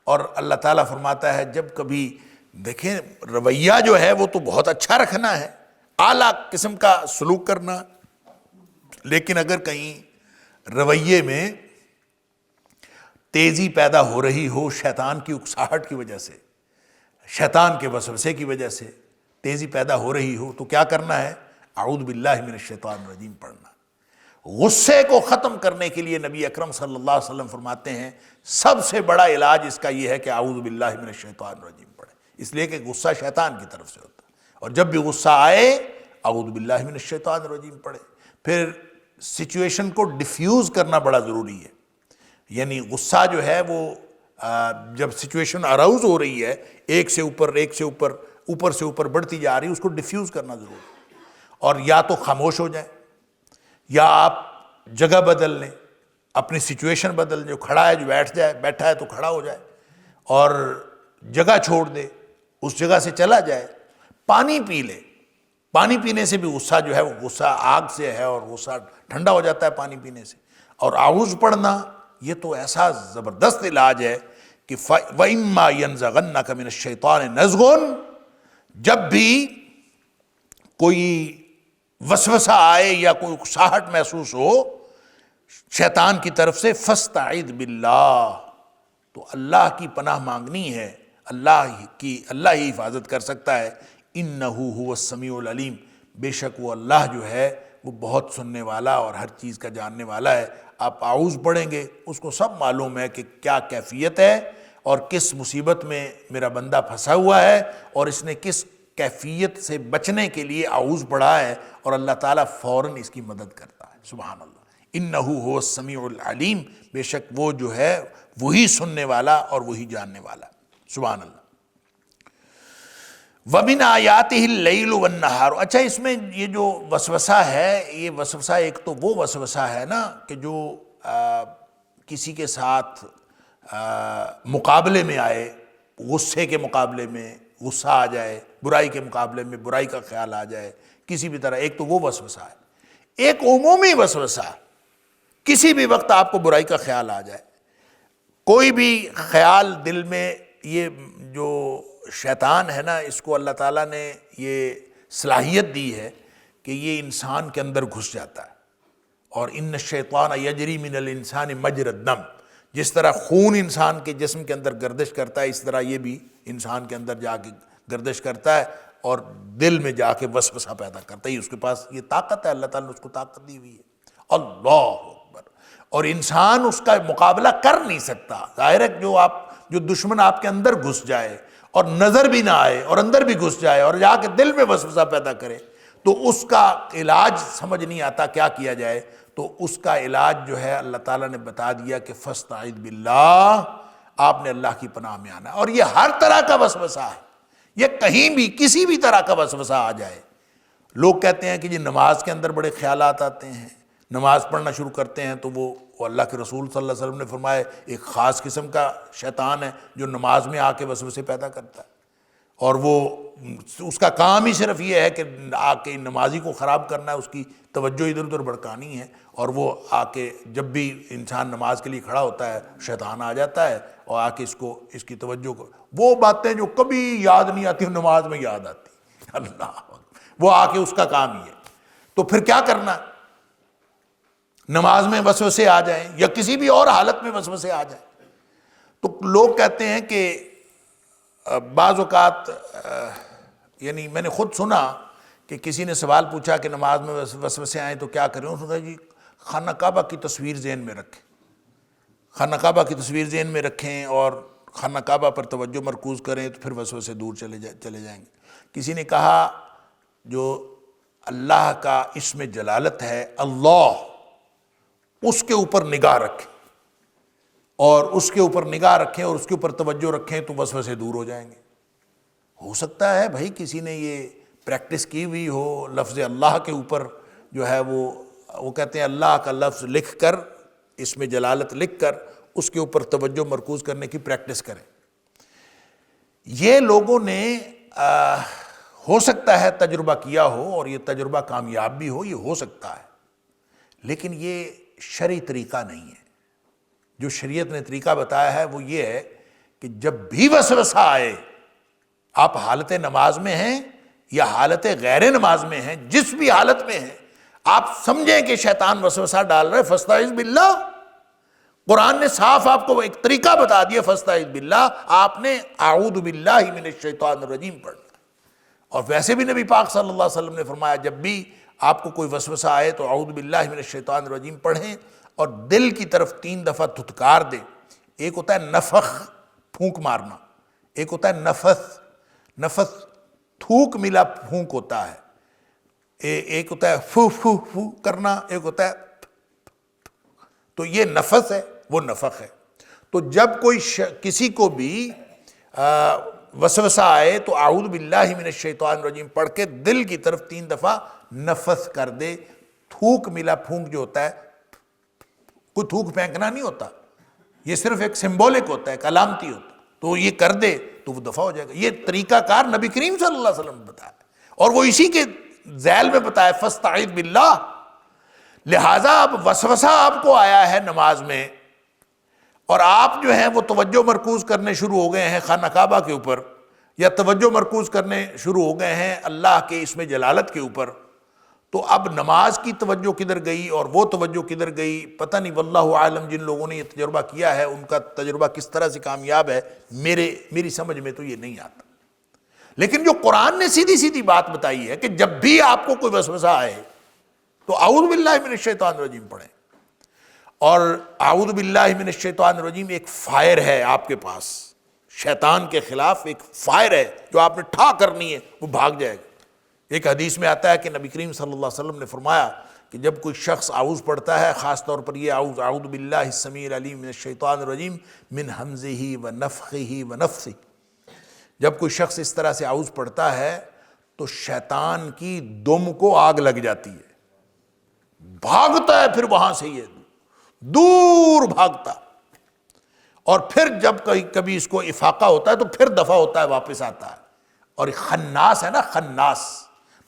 اور اللہ تعالیٰ فرماتا ہے جب کبھی دیکھیں رویہ جو ہے وہ تو بہت اچھا رکھنا ہے، اعلیٰ قسم کا سلوک کرنا، لیکن اگر کہیں رویے میں تیزی پیدا ہو رہی ہو شیطان کی اکساہٹ کی وجہ سے، شیطان کے وسوسے کی وجہ سے تیزی پیدا ہو رہی ہو، تو کیا کرنا ہے؟ اعوذ باللہ من الشیطان الرجیم پڑھنا۔ غصے کو ختم کرنے کے لیے نبی اکرم صلی اللہ علیہ وسلم فرماتے ہیں سب سے بڑا علاج اس کا یہ ہے کہ اعوذ باللہ من الشیطان الرجیم پڑھیں، اس لیے کہ غصہ شیطان کی طرف سے ہوتا ہے، اور جب بھی غصہ آئے اعوذ باللہ من الشیطان الرجیم پڑھیں۔ پھر سچویشن کو ڈیفیوز کرنا بڑا ضروری ہے، یعنی غصہ جو ہے وہ جب سچویشن اراؤز ہو رہی ہے ایک سے اوپر اوپر سے اوپر بڑھتی جا رہی ہے، اس کو ڈیفیوز کرنا ضروری ہے، اور یا تو خاموش ہو جائیں یا آپ جگہ بدل لیں، اپنی سچویشن بدل، جو کھڑا ہے جو بیٹھا ہے تو کھڑا ہو جائے اور جگہ چھوڑ دے، اس جگہ سے چلا جائے، پانی پی لے، پانی پینے سے بھی غصہ جو ہے وہ غصہ آگ سے ہے اور غصہ ٹھنڈا ہو جاتا ہے پانی پینے سے، اور اعوذ پڑھنا یہ تو ایسا زبردست علاج ہے کہ وَإِمَّا يَنزَغَنَّكَ مِنَ الشَّيْطَانِ نَزْغٌ، جب بھی کوئی وسوسہ آئے یا کوئی اکساہٹ محسوس ہو شیطان کی طرف سے، فَاسْتَعِذْ بِاللَّهِ، تو اللہ کی پناہ مانگنی ہے، اللہ ہی حفاظت کر سکتا ہے۔ اِنَّهُ هُوَ السَّمِيعُ الْعَلِيمُ، بے شک وہ اللہ جو ہے وہ بہت سننے والا اور ہر چیز کا جاننے والا ہے۔ آپ اعوذ پڑھیں گے، اس کو سب معلوم ہے کہ کیا کیفیت ہے اور کس مصیبت میں میرا بندہ پھنسا ہوا ہے، اور اس نے کس کیفیت سے بچنے کے لیے اعوذ پڑھا ہے، اور اللہ تعالیٰ فوراً اس کی مدد کرتا ہے۔ سبحان اللہ۔ اِنَّهُ هُوَ السَّمِيعُ الْعَلِيمُ، بے شک وہ جو ہے وہی سننے والا اور وہی جاننے والا۔ سبحان اللہ۔ وَمِنْ آیَاتِهِ اللَّيْلُ وَالنَّهَارُ، اچھا اس میں یہ جو وسوسہ ہے، یہ وسوسہ ایک تو وہ وسوسہ ہے نا کہ جو کسی کے ساتھ مقابلے میں آئے، غصے کے مقابلے میں غصہ آ جائے، برائی کے مقابلے میں برائی کا خیال آ جائے، کسی بھی طرح، ایک تو وہ وسوسہ ہے۔ ایک عمومی وسوسہ، کسی بھی وقت آپ کو برائی کا خیال آ جائے، کوئی بھی خیال دل میں، یہ جو شیطان ہے نا، اس کو اللہ تعالیٰ نے یہ صلاحیت دی ہے کہ یہ انسان کے اندر گھس جاتا ہے، اور ان الشیطان یجری من الانسان مجری الدم، جس طرح خون انسان کے جسم کے اندر گردش کرتا ہے، اس طرح یہ بھی انسان کے اندر جا کے گردش کرتا ہے اور دل میں جا کے وسوسہ پیدا کرتا ہے۔ اس کے پاس یہ طاقت ہے، اللہ تعالیٰ نے اس کو طاقت دی ہوئی ہے۔ اللہ اکبر۔ اور انسان اس کا مقابلہ کر نہیں سکتا۔ ظاہر ہے جو دشمن آپ کے اندر گھس جائے اور نظر بھی نہ آئے اور اندر بھی گھس جائے اور جا کے دل میں وسوسہ پیدا کرے، تو اس کا علاج سمجھ نہیں آتا کیا کیا جائے۔ تو اس کا علاج جو ہے اللہ تعالیٰ نے بتا دیا کہ فاستعذ باللہ، آپ نے اللہ کی پناہ میں آنا ہے۔ اور یہ ہر طرح کا وسوسہ ہے، یہ کہیں بھی کسی بھی طرح کا وسوسہ آ جائے۔ لوگ کہتے ہیں کہ یہ نماز کے اندر بڑے خیالات آتے ہیں، نماز پڑھنا شروع کرتے ہیں تو وہ اللہ کے رسول صلی اللہ علیہ وسلم نے فرمایا ایک خاص قسم کا شیطان ہے جو نماز میں آ کے وسوسے پیدا کرتا ہے، اور وہ اس کا کام ہی صرف یہ ہے کہ آ کے نمازی کو خراب کرنا ہے، اس کی توجہ ادھر ادھر بھڑکانی ہے، اور وہ آ کے جب بھی انسان نماز کے لیے کھڑا ہوتا ہے شیطان آ جاتا ہے اور آ کے اس کی توجہ کو، وہ باتیں جو کبھی یاد نہیں آتی نماز میں یاد آتی، اللہ، وہ آ کے اس کا کام ہی ہے۔ تو پھر کیا کرنا؟ نماز میں وسوسے آ جائیں یا کسی بھی اور حالت میں وسوسے آ جائیں، تو لوگ کہتے ہیں کہ بعض اوقات، یعنی میں نے خود سنا کہ کسی نے سوال پوچھا کہ نماز میں وسوسے آئیں تو کیا کریں؟ اس نے کہا جی خانہ کعبہ کی تصویر ذہن میں رکھیں، خانہ کعبہ کی تصویر ذہن میں رکھیں اور خانہ کعبہ پر توجہ مرکوز کریں تو پھر وسوسے دور چلے جائیں گے۔ کسی نے کہا جو اللہ کا اسم جلالت ہے اللہ، اس کے اوپر نگاہ رکھیں، اور اس کے اوپر نگاہ رکھیں اور اس کے اوپر توجہ رکھیں تو وسوسے دور ہو جائیں گے۔ ہو سکتا ہے بھائی کسی نے یہ پریکٹس کی ہوئی ہو، لفظ اللہ کے اوپر جو ہے وہ کہتے ہیں اللہ کا لفظ لکھ کر، اسم جلالت لکھ کر اس کے اوپر توجہ مرکوز کرنے کی پریکٹس کریں۔ یہ لوگوں نے ہو سکتا ہے تجربہ کیا ہو اور یہ تجربہ کامیاب بھی ہو، یہ ہو سکتا ہے، لیکن یہ شرعی طریقہ نہیں ہے۔ جو شریعت نے طریقہ بتایا ہے وہ یہ ہے کہ جب بھی وسوسہ آئے، آپ حالت نماز میں ہیں یا حالت غیر نماز میں ہیں، جس بھی حالت میں ہیں، آپ سمجھیں کہ شیطان وسوسہ ڈال رہا ہے، فاستعذ باللہ۔ قرآن نے صاف آپ کو ایک طریقہ بتا دیا، فاستعذ باللہ، آپ نے اعوذ باللہ من الشیطان الرجیم پڑھنا۔ اور ویسے بھی نبی پاک صلی اللہ علیہ وسلم نے فرمایا جب بھی آپ کو کوئی وسوسہ آئے تو اعوذ باللہ من الشیطان الرجیم پڑھیں اور دل کی طرف 3 دفعہ دھتکار دیں۔ ایک ہوتا ہے نفخ، پھونک مارنا، ایک ہوتا ہے نفس تھوک ملا پھونک ہوتا ہے، ایک ہوتا ہے فو فو فو کرنا، ایک ہوتا ہے، تو یہ نفس ہے، وہ نفخ ہے۔ تو جب کوئی کسی کو بھی وسوسہ آئے تو اعوذ باللہ من الشیطان الرجیم پڑھ کے دل کی طرف 3 دفعہ نفس کر دے۔ تھوک ملا پھونک جو ہوتا ہے، کوئی تھوک پھینکنا نہیں ہوتا، یہ صرف ایک سمبولک ہوتا ہے، ایک علامتی ہوتا ہے، تو یہ کر دے تو وہ دفع ہو جائے گا۔ یہ طریقہ کار نبی کریم صلی اللہ علیہ وسلم نے بتایا، اور وہ اسی کے ذیل میں بتایا فاستعذ باللہ۔ لہٰذا اب وسوسہ آپ کو آیا ہے نماز میں، اور آپ جو ہیں وہ توجہ مرکوز کرنے شروع ہو گئے ہیں خانہ کعبہ کے اوپر، یا توجہ مرکوز کرنے شروع ہو گئے ہیں اللہ کے اسم جلالت کے اوپر، تو اب نماز کی توجہ کدھر گئی اور وہ توجہ کدھر گئی پتہ نہیں، واللہ عالم۔ جن لوگوں نے یہ تجربہ کیا ہے ان کا تجربہ کس طرح سے کامیاب ہے، میری سمجھ میں تو یہ نہیں آتا۔ لیکن جو قرآن نے سیدھی سیدھی بات بتائی ہے کہ جب بھی آپ کو کوئی وسوسہ آئے تو اعوذ باللہ من الشیطان الرجیم پڑھیں، اور اعوذ باللہ من الشیطان الرجیم ایک فائر ہے آپ کے پاس، شیطان کے خلاف ایک فائر ہے جو آپ نے ٹھا کرنی ہے، وہ بھاگ جائے گا۔ ایک حدیث میں آتا ہے کہ نبی کریم صلی اللہ علیہ وسلم نے فرمایا کہ جب کوئی شخص اعوذ پڑھتا ہے، خاص طور پر یہ اعوذ باللہ السمیع العلیم من الشیطان الرجیم من ہمزہ ونفخہ ونفثہ، جب کوئی شخص اس طرح سے اعوذ پڑھتا ہے تو شیطان کی دم کو آگ لگ جاتی ہے، بھاگتا ہے پھر وہاں سے، یہ دور بھاگتا، اور پھر جب کبھی اس کو افاقہ ہوتا ہے تو پھر دفع ہوتا ہے، واپس آتا ہے۔ اور خناس ہے نا، خناس،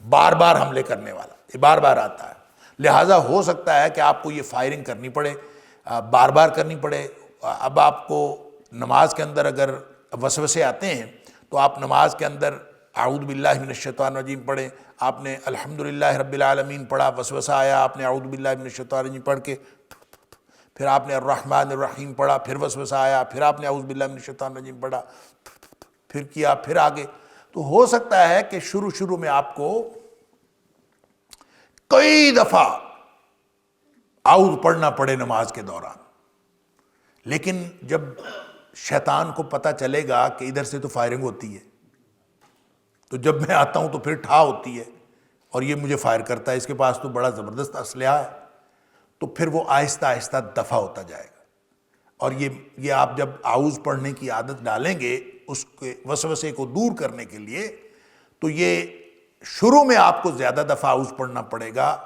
بار بار حملے کرنے والا، یہ بار بار آتا ہے۔ لہٰذا ہو سکتا ہے کہ آپ کو یہ فائرنگ کرنی پڑے، بار بار کرنی پڑے۔ اب آپ کو نماز کے اندر اگر وسوسے آتے ہیں تو آپ نماز کے اندر اعوذ باللہ من الشیطان الرجیم پڑھیں۔ آپ نے الحمدللہ رب العالمین پڑھا، وسوسہ آیا، آپ نے اعوذ باللہ من الشیطان الرجیم پڑھ کے، پھر آپ نے الرحمن الرحیم پڑھا، پھر وسوسہ آیا، پھر آپ نے اعوذ باللہ من الشیطان الرجیم پڑھا، پھر کیا، پھر آگے۔ تو ہو سکتا ہے کہ شروع میں آپ کو کئی دفعہ اعوذ پڑھنا پڑے نماز کے دوران، لیکن جب شیطان کو پتہ چلے گا کہ ادھر سے تو فائرنگ ہوتی ہے، تو جب میں آتا ہوں تو پھر ٹھا ہوتی ہے اور یہ مجھے فائر کرتا ہے، اس کے پاس تو بڑا زبردست اسلحہ ہے، تو پھر وہ آہستہ آہستہ دفع ہوتا جائے گا۔ اور یہ آپ جب اعوذ پڑھنے کی عادت ڈالیں گے اس کے وسوسے کو دور کرنے کے لیے، تو یہ شروع میں آپ کو زیادہ دفعہ اعوذ پڑھنا پڑے گا،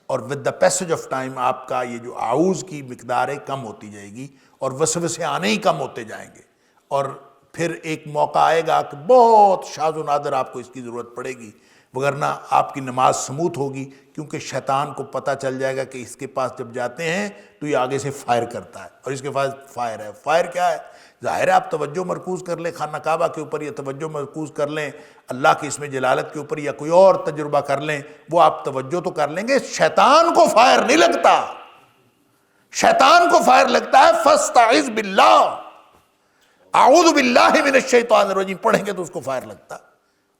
اور with the passage of time آپ کا یہ جو اعوذ کی مقدار ہے کم ہوتی جائے گی، اور وسوسے آنے ہی کم ہوتے جائیں گے، اور پھر ایک موقع آئے گا کہ بہت شاذ و نادر آپ کو اس کی ضرورت پڑے گی، وگرنہ آپ کی نماز سموتھ ہوگی، کیونکہ شیطان کو پتہ چل جائے گا کہ اس کے پاس جب جاتے ہیں تو یہ آگے سے فائر کرتا ہے، اور اس کے پاس فائر ہے۔ فائر کیا ہے؟ ظاہر ہے آپ توجہ مرکوز کر لیں خانہ کعبہ کے اوپر، یا توجہ مرکوز کر لیں اللہ کے اسم جلالت کے اوپر، یا کوئی اور تجربہ کر لیں، وہ آپ توجہ تو کر لیں گے، شیطان کو فائر نہیں لگتا۔ شیطان کو فائر لگتا ہے فاستعذ باللہ، اعوذ باللہ من الشیطان الرجیم پڑھیں گے تو اس کو فائر لگتا،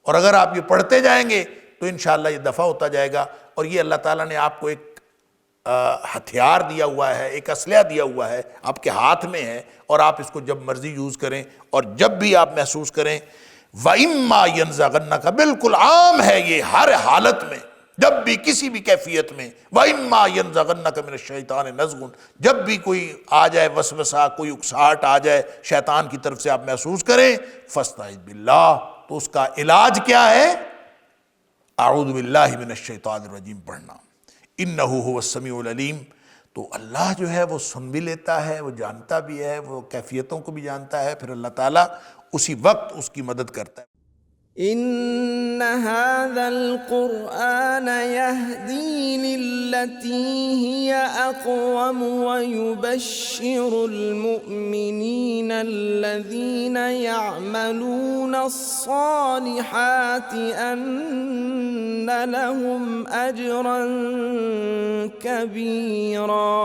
اور اگر آپ یہ پڑھتے جائیں گے تو انشاءاللہ یہ دفع ہوتا جائے گا۔ اور یہ اللہ تعالیٰ نے آپ کو ایک ہتھیار دیا ہوا ہے، ایک اسلحہ دیا ہوا ہے، آپ کے ہاتھ میں ہے، اور آپ اس کو جب مرضی یوز کریں، اور جب بھی آپ محسوس کریں۔ وَإِمَّا يَنزَغَنَّكَ، بالکل عام ہے یہ ہر حالت میں، جب بھی کسی بھی کیفیت میں، وَإِمَّا يَنزَغَنَّكَ مِنَ الشَّيْطَانِ نَزْغٌ، جب بھی کوئی آ جائے وسوسہ، کوئی اکساہٹ آ جائے شیطان کی طرف سے، آپ محسوس کریں فاستعذ باللہ، تو اس کا علاج کیا ہے؟ اعوذ باللہ من الشیطان الرجیم پڑھنا۔ انہ هو السمیع العلیم، تو اللہ جو ہے وہ سن بھی لیتا ہے، وہ جانتا بھی ہے، وہ کیفیتوں کو بھی جانتا ہے، پھر اللہ تعالیٰ اسی وقت اس کی مدد کرتا ہے۔ إن هذا القرآن يهدي للتي هي أقوم ويبشر المؤمنين الذين يعملون الصالحات أن لهم أجرا كبيرا